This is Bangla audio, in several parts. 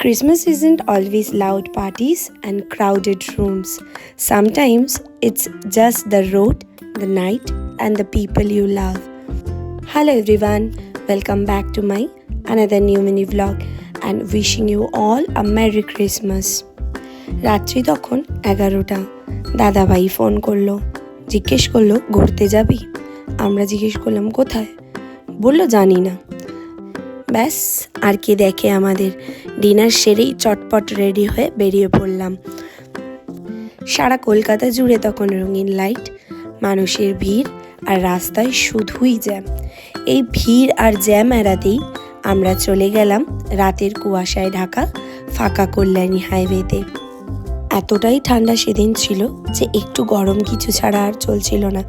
Christmas isn't always loud parties and crowded rooms. Sometimes it's just the road, the night, and the people you love. Hello everyone, welcome back to my another new mini vlog and wishing you all a Merry Christmas. রাত্রি তখন 11টা। দাদাভাই ফোন করলো, জিজ্ঞেস করলো ঘুরতে যাবি? আমরা জিজ্ঞেস করলাম কোথায়? বললো জানি না। ব্যাস আর কে দেখে আমাদের ডিনার সেরেই চটপট রেডি হয়ে বেরিয়ে পড়লাম। সারা কলকাতা জুড়ে তখন রঙিন লাইট, মানুষের ভিড় আর রাস্তায় শুধুই জ্যাম। এই ভিড় আর জ্যাম এড়াতেই আমরা চলে গেলাম রাতের কুয়াশায় ঢাকা ফাঁকা কল্যাণী হাইওয়েতে। এতটাই ঠান্ডা সেদিন ছিল যে একটু গরম কিছু ছাড়া আর চলছিল না,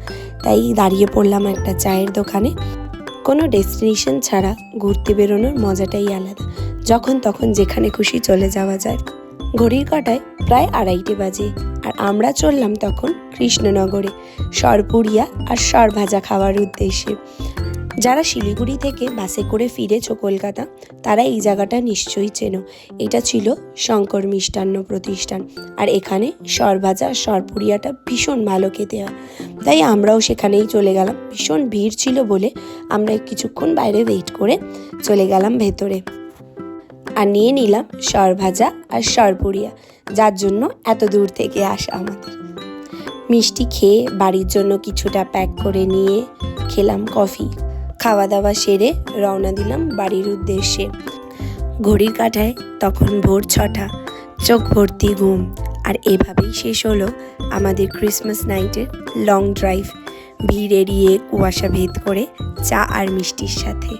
তাই দাঁড়িয়ে পড়লাম একটা চায়ের দোকানে। কোনো ডেস্টিনেশন ছাড়া ঘুরতে বেরোনোর মজাটাই আলাদা, যখন তখন যেখানে খুশি চলে যাওয়া যায়। ঘড়ির কাঁটায় প্রায় 2:30 বাজে আর আমরা চললাম তখন কৃষ্ণনগরে সরপুরিয়া আর সরভাজা খাওয়ার উদ্দেশ্যে। যারা শিলিগুড়ি থেকে বাসে করে ফিরেছো কলকাতা, তারা এই জায়গাটা নিশ্চয়ই চেনো। এটা ছিল শঙ্কর মিষ্টান্ন প্রতিষ্ঠান, আর এখানে সরভাজা আর সরপুরিয়াটা ভীষণ ভালো খেতে হয়, তাই আমরাও সেখানেই চলে গেলাম। ভীষণ ভিড় ছিল বলে আমরা কিছুক্ষণ বাইরে ওয়েট করে চলে গেলাম ভেতরে আর নিয়ে নিলাম সরভাজা আর সরপুরিয়া, যার জন্য এত দূর থেকে আসা আমাদের। মিষ্টি খেয়ে বাড়ির জন্য কিছুটা প্যাক করে নিয়ে খেলাম কফি। খাওয়া দাওয়া সেরে রওনা দিলাম বাড়ির উদ্দেশ্যে। ঘড়ির কাঁটায় তখন ভোর 6টা, চোখ ভর্তি ঘুম। আর এভাবেই শেষ হলো আমাদের ক্রিসমাস নাইটের লং ড্রাইভ, ভিড় এড়িয়ে কুয়াশা ভেদ করে চা আর মিষ্টির সাথে।